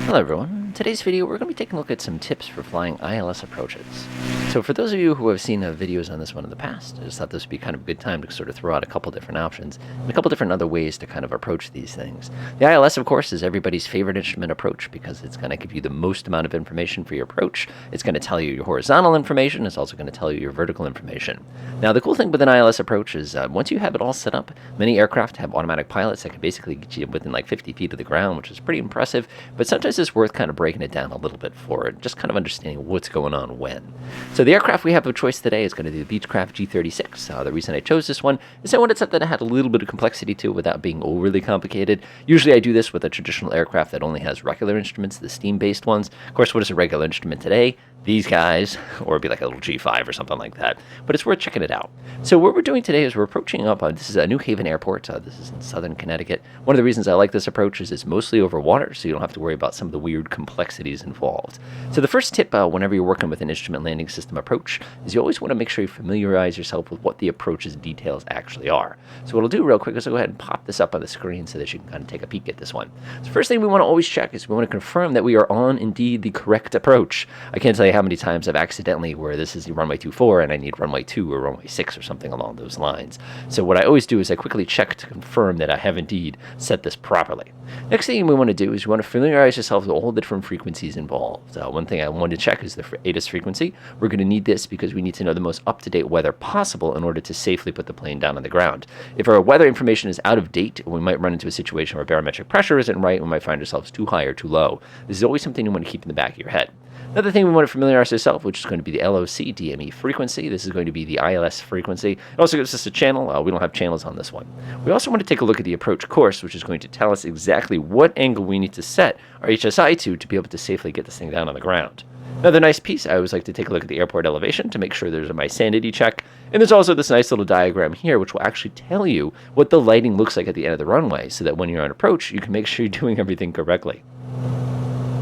Hello everyone. In today's video we're going to be taking a look at some tips for flying ILS approaches. So for those of you who have seen videos on this one in the past, I just thought this would be kind of a good time to sort of throw out a couple different options and a couple different other ways to kind of approach these things. The ILS, of course, is everybody's favorite instrument approach because it's going to give you the most amount of information for your approach. It's going to tell you your horizontal information. It's also going to tell you your vertical information. Now the cool thing with an ILS approach is once you have it all set up, many aircraft have automatic pilots that can basically get you within like 50 feet of the ground, which is pretty impressive, but sometimes it's worth kind of breaking it down a little bit for it, just kind of understanding what's going on when. So the aircraft we have of choice today is going to be the Beechcraft G36. The reason I chose this one is I wanted something that had a little bit of complexity to it without being overly complicated. Usually I do this with a traditional aircraft that only has regular instruments, the steam-based ones. Of course, what is a regular instrument today? These guys, or it'd be like a little G5 or something like that, but it's worth checking it out. So what we're doing today is we're approaching up, this is New Haven Airport, this is in southern Connecticut. One of the reasons I like this approach is it's mostly over water, so you don't have to worry about some of the weird complexities involved. So the first tip whenever you're working with an instrument landing system approach is you always want to make sure you familiarize yourself with what the approach's details actually are. So what I'll do real quick is I'll go ahead and pop this up on the screen so that you can kind of take a peek at this one. So first thing we want to always check is we want to confirm that we are on indeed the correct approach. I can't tell you how many times I've accidentally where this is the runway 24 and I need runway 2 or runway 6 or something along those lines. So what I always do is I quickly check to confirm that I have indeed set this properly. Next thing we want to do is you want to familiarize yourself with all the different frequencies involved. One thing I want to check is the ATIS frequency. We're going to need this because we need to know the most up-to-date weather possible in order to safely put the plane down on the ground. If our weather information is out of date, we might run into a situation where barometric pressure isn't right. We might find ourselves too high or too low. This is always something you want to keep in the back of your head. Another thing we want to familiarize ourselves, which is going to be the LOC DME frequency. This is going to be the ILS frequency. It also gives us a channel. We don't have channels on this one. We also want to take a look at the approach course, which is going to tell us exactly what angle we need to set our HSI to be able to safely get this thing down on the ground. Another nice piece, I always like to take a look at the airport elevation to make sure there's my sanity check. And there's also this nice little diagram here, which will actually tell you what the lighting looks like at the end of the runway, so that when you're on approach, you can make sure you're doing everything correctly.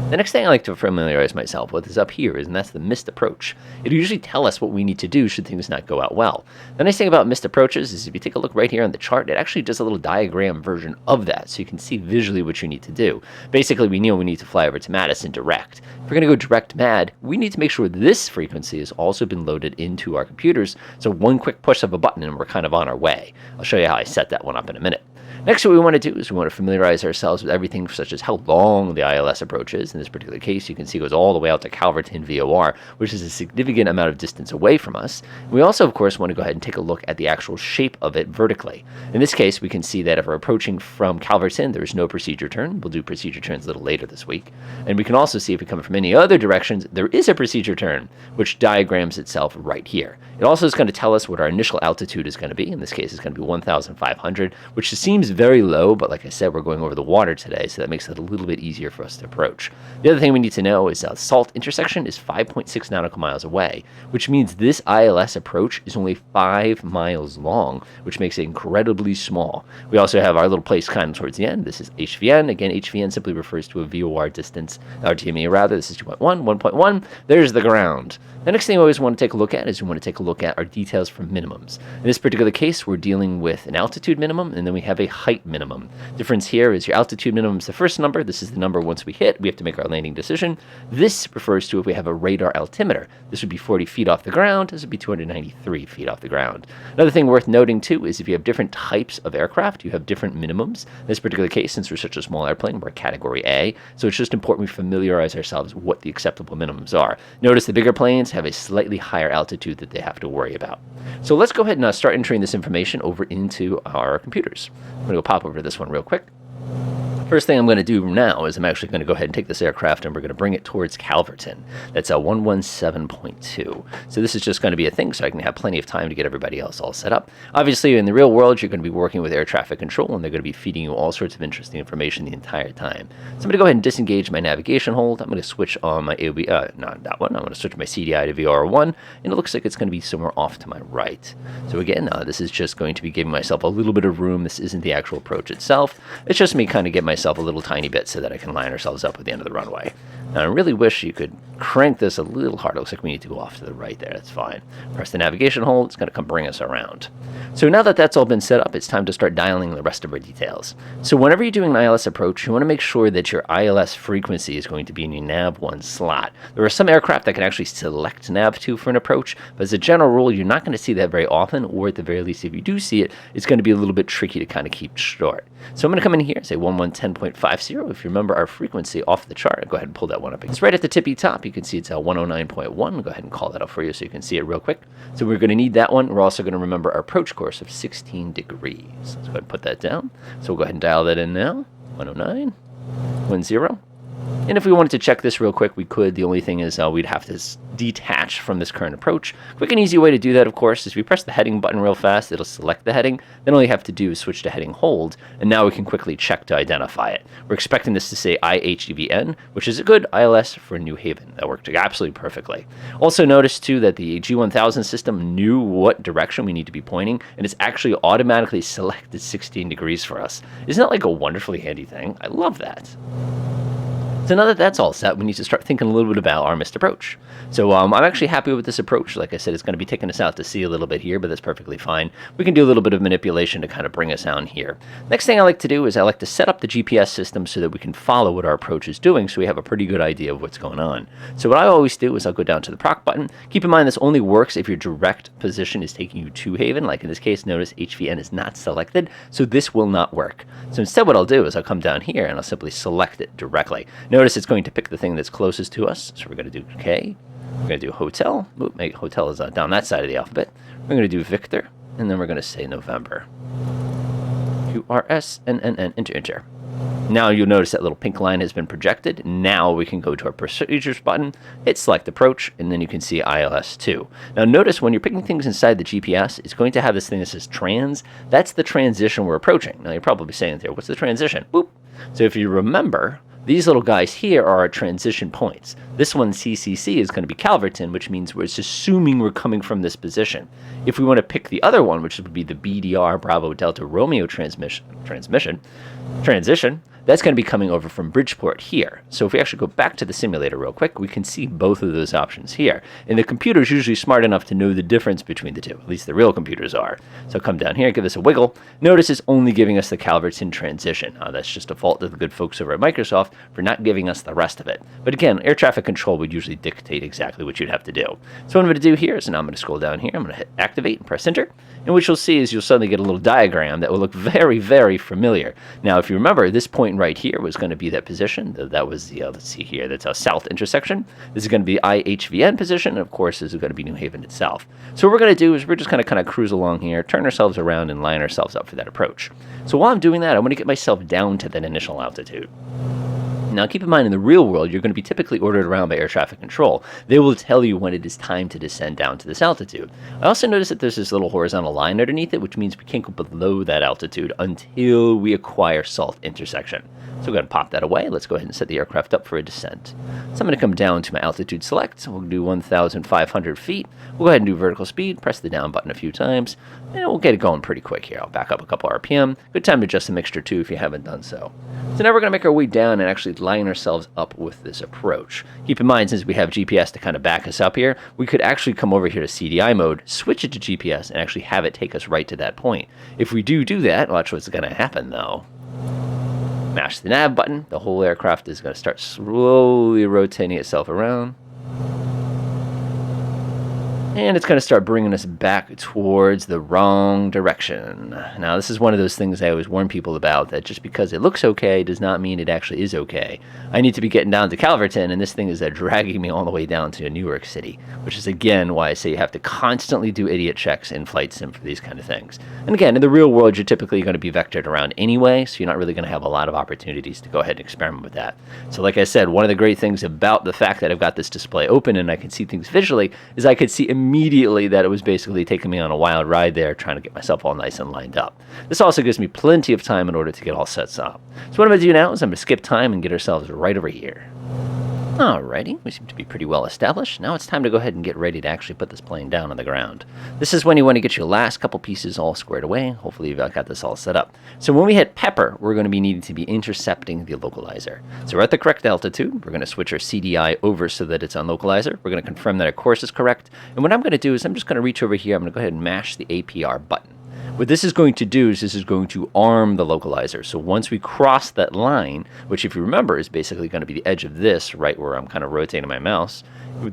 The next thing I like to familiarize myself with is up here, and that's the missed approach. It'll usually tell us what we need to do should things not go out well. The nice thing about missed approaches is if you take a look right here on the chart, it actually does a little diagram version of that, so you can see visually what you need to do. Basically, we know we need to fly over to Madison direct. If we're going to go direct MAD, we need to make sure this frequency has also been loaded into our computers, so one quick push of a button and we're kind of on our way. I'll show you how I set that one up in a minute. Next, what we want to do is we want to familiarize ourselves with everything such as how long the ILS approach is. In this particular case, you can see it goes all the way out to Calverton VOR, which is a significant amount of distance away from us. We also, of course, want to go ahead and take a look at the actual shape of it vertically. In this case, we can see that if we're approaching from Calverton, there is no procedure turn. We'll do procedure turns a little later this week. And we can also see if we come from any other directions, there is a procedure turn, which diagrams itself right here. It also is going to tell us what our initial altitude is going to be. In this case, it's going to be 1,500, which seems very low, but like I said, we're going over the water today, so that makes it a little bit easier for us to approach. The other thing we need to know is SALT intersection is 5.6 nautical miles away, which means this ILS approach is only 5 miles long, which makes it incredibly small. We also have our little place kind of towards the end. This is HVN. Again, HVN simply refers to a VOR distance, or TME rather. This is 2.1, 1.1. There's the ground. The next thing we always want to take a look at is we want to take a look at our details for minimums. In this particular case, we're dealing with an altitude minimum, and then we have a height minimum. Difference here is your altitude minimum is the first number. This is the number once we hit, we have to make our landing decision. This refers to if we have a radar altimeter. This would be 40 feet off the ground. This would be 293 feet off the ground. Another thing worth noting, too, is if you have different types of aircraft, you have different minimums. In this particular case, since we're such a small airplane, we're Category A, so it's just important we familiarize ourselves with what the acceptable minimums are. Notice the bigger planes have a slightly higher altitude that they have to worry about. So let's go ahead and start entering this information over into our computers. I'm going to go pop over to this one real quick. First thing I'm going to do now is I'm actually going to go ahead and take this aircraft and we're going to bring it towards Calverton. That's a 117.2. So this is just going to be a thing so I can have plenty of time to get everybody else all set up. Obviously, in the real world, you're going to be working with air traffic control and they're going to be feeding you all sorts of interesting information the entire time. So I'm going to go ahead and disengage my navigation hold. I'm going to switch on my AOB, not that one. I'm going to switch my CDI to VR1 and it looks like it's going to be somewhere off to my right. So again, this is just going to be giving myself a little bit of room. This isn't the actual approach itself. It's just me kind of getting myself a little tiny bit so that I can line ourselves up at the end of the runway. Now, I really wish you could crank this a little harder. Looks like we need to go off to the right there. That's fine. Press the navigation hold. It's going to come bring us around. So now that that's all been set up, it's time to start dialing the rest of our details. So whenever you're doing an ILS approach, you want to make sure that your ILS frequency is going to be in your nav1 slot. There are some aircraft that can actually select nav2 for an approach, but as a general rule, you're not going to see that very often, or at the very least, if you do see it, it's going to be a little bit tricky to kind of keep short. So I'm going to come in here and say 1110.50. If you remember our frequency off the chart, I'll go ahead and pull that one up. It's right at the tippy top. You can see it's 109.1. Go ahead and call that up for you so you can see it real quick. So we're going to need that one. We're also going to remember our approach course of 16 degrees. Let's go ahead and put that down. So we'll go ahead and dial that in now. 109, 10. And if we wanted to check this real quick, we could. The only thing is we'd have to detach from this current approach. Quick and easy way to do that, of course, is we press the heading button real fast. It'll select the heading. Then all you have to do is switch to heading hold, and now we can quickly check to identify it. We're expecting this to say IHVN, which is a good ILS for New Haven. That worked absolutely perfectly. Also notice, too, that the G1000 system knew what direction we need to be pointing, and it's actually automatically selected 16 degrees for us. Isn't that like a wonderfully handy thing? I love that. So now that that's all set, we need to start thinking a little bit about our missed approach. So I'm actually happy with this approach. Like I said, it's going to be taking us out to sea a little bit here, but that's perfectly fine. We can do a little bit of manipulation to kind of bring us down here. Next thing I like to do is I like to set up the GPS system so that we can follow what our approach is doing, so we have a pretty good idea of what's going on. So what I always do is I'll go down to the proc button. Keep in mind this only works if your direct position is taking you to Haven. Like in this case, notice HVN is not selected, so this will not work. So instead what I'll do is I'll come down here and I'll simply select it directly. Notice it's going to pick the thing that's closest to us. So we're going to do K. We're going to do hotel. Hotel is down that side of the alphabet. We're going to do Victor. And then we're going to say November. QRSNNN, enter. Now you'll notice that little pink line has been projected. Now we can go to our procedures button, hit select approach, and then you can see ILS 2. Now notice when you're picking things inside the GPS, it's going to have this thing that says trans. That's the transition we're approaching. Now you're probably saying there, what's the transition? Boop. So if you remember, these little guys here are our transition points. This one, CCC, is going to be Calverton, which means we're assuming we're coming from this position. If we want to pick the other one, which would be the BDR Bravo Delta Romeo transition, that's going to be coming over from Bridgeport here. So if we actually go back to the simulator real quick, we can see both of those options here. And the computer's usually smart enough to know the difference between the two. At least the real computers are. So come down here, give us a wiggle. Notice it's only giving us the Calverton transition. That's just a fault of the good folks over at Microsoft for not giving us the rest of it. But again, air traffic control would usually dictate exactly what you'd have to do. So what I'm going to do here is now I'm going to scroll down here. I'm going to hit activate and press enter. And what you'll see is you'll suddenly get a little diagram that will look very, very familiar. Now, if you remember, this point right here was going to be that position. That was the, let's see here, that's a south intersection. This is going to be IHVN position. And of course, this is going to be New Haven itself. So what we're going to do is we're just going to kind of cruise along here, turn ourselves around, and line ourselves up for that approach. So while I'm doing that, I'm going to get myself down to that initial altitude. Now, keep in mind, in the real world, you're going to be typically ordered around by air traffic control. They will tell you when it is time to descend down to this altitude. I also noticed that there's this little horizontal line underneath it, which means we can't go below that altitude until we acquire salt intersection. So we're going to pop that away. Let's go ahead and set the aircraft up for a descent. So I'm going to come down to my altitude select. We'll do 1,500 feet. We'll go ahead and do vertical speed, press the down button a few times, and we'll get it going pretty quick here. I'll back up a couple RPM. Good time to adjust the mixture too if you haven't done so. So now we're going to make our way down and actually line ourselves up with this approach. Keep in mind, since we have GPS to kind of back us up here, we could actually come over here to CDI mode, switch it to GPS, and actually have it take us right to that point. If we do that, watch what's going to happen though. Mash the nav button, the whole aircraft is going to start slowly rotating itself around. And it's going to start bringing us back towards the wrong direction. Now, this is one of those things I always warn people about, that just because it looks okay does not mean it actually is okay. I need to be getting down to Calverton, and this thing is dragging me all the way down to New York City, which is, again, why I say you have to constantly do idiot checks in Flight Sim for these kind of things. And again, in the real world, you're typically going to be vectored around anyway, so you're not really going to have a lot of opportunities to go ahead and experiment with that. So like I said, one of the great things about the fact that I've got this display open and I can see things visually is I could see immediately that it was basically taking me on a wild ride there, trying to get myself all nice and lined up. This also gives me plenty of time in order to get all set up. So what I'm going to do now is I'm going to skip time and get ourselves right over here. Alrighty, we seem to be pretty well established. Now it's time to go ahead and get ready to actually put this plane down on the ground. This is when you want to get your last couple pieces all squared away. Hopefully you've got this all set up. So when we hit pepper, we're going to be needing to be intercepting the localizer. So we're at the correct altitude. We're going to switch our CDI over so that it's on localizer. We're going to confirm that our course is correct. And what I'm going to do is I'm just going to reach over here. I'm going to go ahead and mash the APR button. What this is going to do is this is going to arm the localizer. So once we cross that line, which if you remember is basically going to be the edge of this, right where I'm kind of rotating my mouse,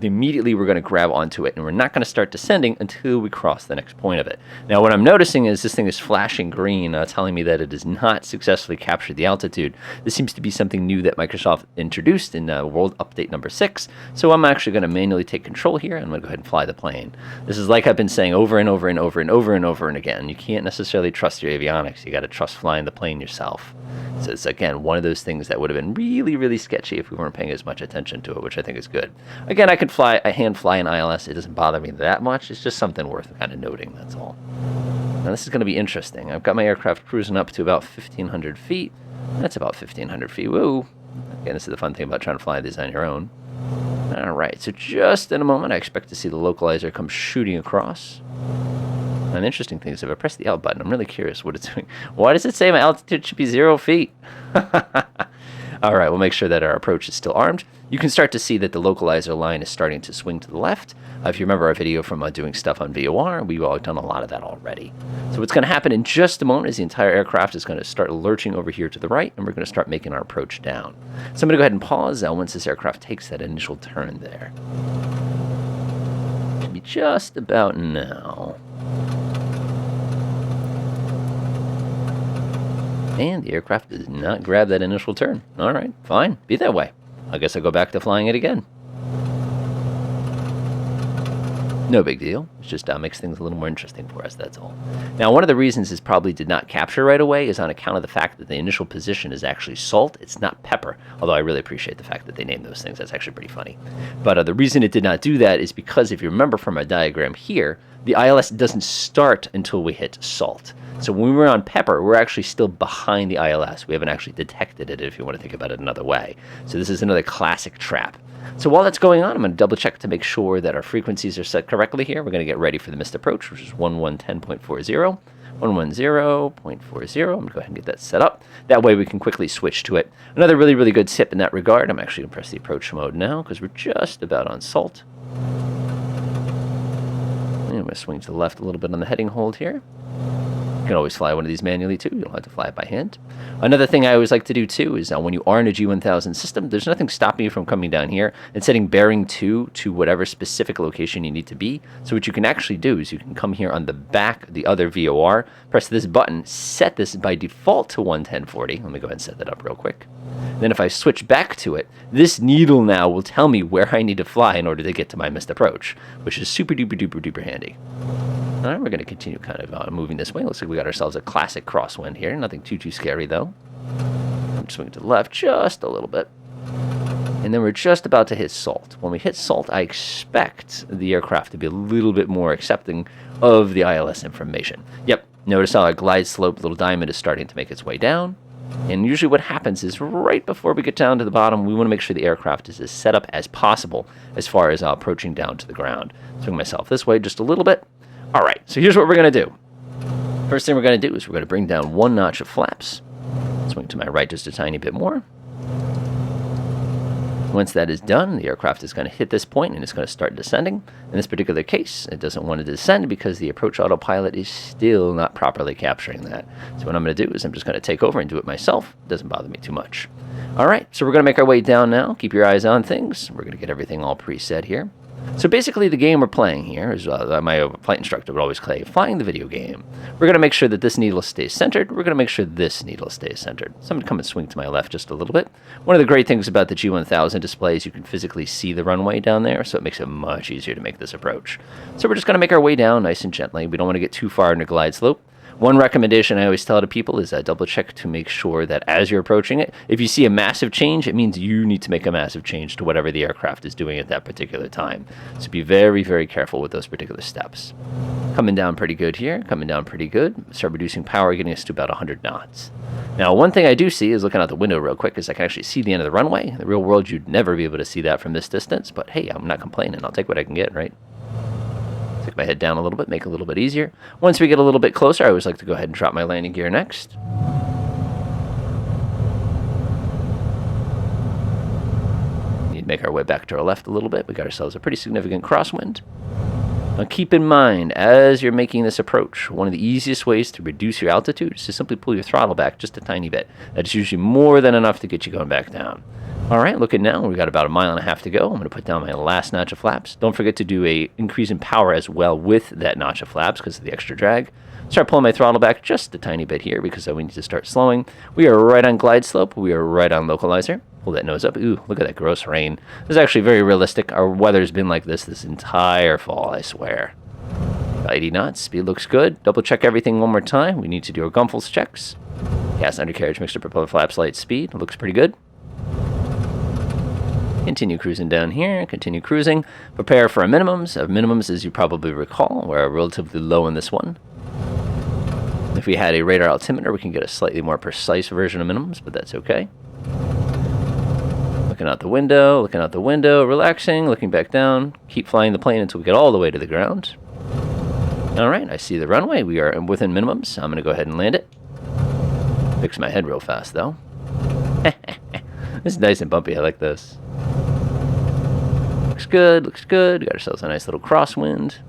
immediately we're going to grab onto it, and we're not going to start descending until we cross the next point of it. Now what I'm noticing is this thing is flashing green, telling me that it has not successfully captured the altitude. This seems to be something new that Microsoft introduced in World Update number 6, so I'm actually going to manually take control here, and I'm going to go ahead and fly the plane. This is like I've been saying over and over and over and over and over and again. You can't necessarily trust your avionics. You got to trust flying the plane yourself. So it's, again, one of those things that would have been really, really sketchy if we weren't paying as much attention to it, which I think is good. Again, I can fly, I hand fly an ILS. It doesn't bother me that much. It's just something worth kind of noting, that's all. Now, this is going to be interesting. I've got my aircraft cruising up to about 1,500 feet. That's about 1,500 feet. Woo! Again, this is the fun thing about trying to fly these on your own. All right, so just in a moment, I expect to see the localizer come shooting across. An interesting thing is if I press the out button, I'm really curious what it's doing. Why does it say my altitude should be 0 feet? All right, we'll make sure that our approach is still armed. You can start to see that the localizer line is starting to swing to the left. If you remember our video from doing stuff on VOR, we've all done a lot of that already. So what's going to happen in just a moment is the entire aircraft is going to start lurching over here to the right, and we're going to start making our approach down. So I'm going to go ahead and pause once this aircraft takes that initial turn there. Should be just about now. And the aircraft does not grab that initial turn. All right, fine. Be that way. I guess I'll go back to flying it again. No big deal. It just makes things a little more interesting for us, that's all. Now, one of the reasons this probably did not capture right away is on account of the fact that the initial position is actually salt. It's not pepper, although I really appreciate the fact that they named those things. That's actually pretty funny. But the reason it did not do that is because if you remember from our diagram here, the ILS doesn't start until we hit salt. So when we're on pepper, we're actually still behind the ILS. We haven't actually detected it, if you want to think about it another way. So this is another classic trap. So while that's going on, I'm going to double check to make sure that our frequencies are set correctly here. We're going to get ready for the missed approach, which is 1110.40. 110.40. I'm going to go ahead and get that set up. That way we can quickly switch to it. Another really, really good tip in that regard, I'm actually going to press the approach mode now because we're just about on salt. I'm going to swing to the left a little bit on the heading hold here. You can always fly one of these manually too. You don't have to fly it by hand. Another thing I always like to do too is when you are in a G1000 system, there's nothing stopping you from coming down here and setting bearing 2 to whatever specific location you need to be. So what you can actually do is you can come here on the back of the other VOR, press this button, set this by default to 110.40. Let me go ahead and set that up real quick. Then if I switch back to it, this needle now will tell me where I need to fly in order to get to my missed approach, which is super duper duper duper handy. All right, we're going to continue kind of moving this way. Looks like we got ourselves a classic crosswind here. Nothing too scary, though. I'm swinging to the left just a little bit. And then we're just about to hit salt. When we hit salt, I expect the aircraft to be a little bit more accepting of the ILS information. Yep, notice how our glide slope little diamond is starting to make its way down. And usually what happens is right before we get down to the bottom, we want to make sure the aircraft is as set up as possible as far as approaching down to the ground. Swing myself this way just a little bit. All right, so here's what we're going to do. First thing we're going to do is we're going to bring down 1 notch of flaps. Swing to my right just a tiny bit more. Once that is done, the aircraft is going to hit this point and it's going to start descending. In this particular case, it doesn't want to descend because the approach autopilot is still not properly capturing that. So what I'm going to do is I'm just going to take over and do it myself. It doesn't bother me too much. All right, so we're going to make our way down now. Keep your eyes on things. We're going to get everything all preset here. So basically the game we're playing here is my flight instructor would always say, flying the video game. We're going to make sure that this needle stays centered. We're going to make sure this needle stays centered. So I'm going to come and swing to my left just a little bit. One of the great things about the G1000 display is you can physically see the runway down there, so it makes it much easier to make this approach. So we're just going to make our way down nice and gently. We don't want to get too far into glide slope. One recommendation I always tell to people is double check to make sure that as you're approaching it, if you see a massive change, it means you need to make a massive change to whatever the aircraft is doing at that particular time. So be very, very careful with those particular steps. Coming down pretty good here, coming down pretty good. Start reducing power, getting us to about 100 knots. Now, one thing I do see is looking out the window real quick is I can actually see the end of the runway. In the real world, you'd never be able to see that from this distance, but hey, I'm not complaining. I'll take what I can get, right? Take my head down a little bit, make it a little bit easier. Once we get a little bit closer, I always like to go ahead and drop my landing gear next. Need to make our way back to our left a little bit. We got ourselves a pretty significant crosswind. Now keep in mind, as you're making this approach, one of the easiest ways to reduce your altitude is to simply pull your throttle back just a tiny bit. That's usually more than enough to get you going back down. All right, looking now, we've got about 1.5 miles to go. I'm going to put down my last notch of flaps. Don't forget to do a increase in power as well with that notch of flaps because of the extra drag. Start pulling my throttle back just a tiny bit here because we need to start slowing. We are right on glide slope. We are right on localizer. Pull that nose up. Ooh, look at that gross rain. This is actually very realistic. Our weather's been like this entire fall, I swear. 80 knots. Speed looks good. Double check everything one more time. We need to do our Gumfels checks. Gas undercarriage mixture propeller flaps light speed. Looks pretty good. Continue cruising down here. Continue cruising. Prepare for our minimums. Our minimums, as you probably recall, were relatively low in this one. If we had a radar altimeter, we can get a slightly more precise version of minimums, but that's okay. Looking out the window, relaxing, looking back down. Keep flying the plane until we get all the way to the ground. All right, I see the runway. We are within minimums. I'm going to go ahead and land it. Fix my head real fast, though. This is nice and bumpy. I like this. Looks good, looks good. We got ourselves a nice little crosswind.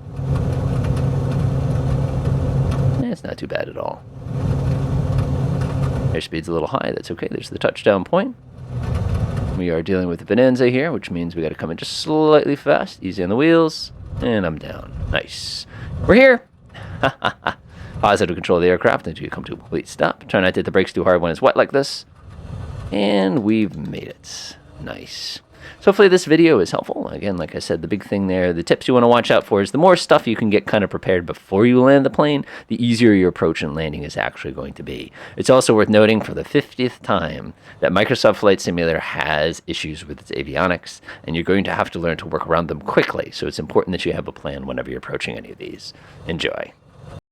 It's not too bad at all. Airspeed's a little high. That's okay. There's the touchdown point. We are dealing with the bonanza here, which means we got to come in just slightly fast. Easy on the wheels. And I'm down. Nice. We're here. Positive control of the aircraft until you come to a complete stop. Try not to hit the brakes too hard when it's wet like this. And we've made it. Nice. So hopefully this video is helpful. Again, like I said, the big thing there, the tips you want to watch out for is the more stuff you can get kind of prepared before you land the plane, the easier your approach and landing is actually going to be. It's also worth noting for the 50th time that Microsoft Flight Simulator has issues with its avionics, and you're going to have to learn to work around them quickly. So it's important that you have a plan whenever you're approaching any of these. Enjoy.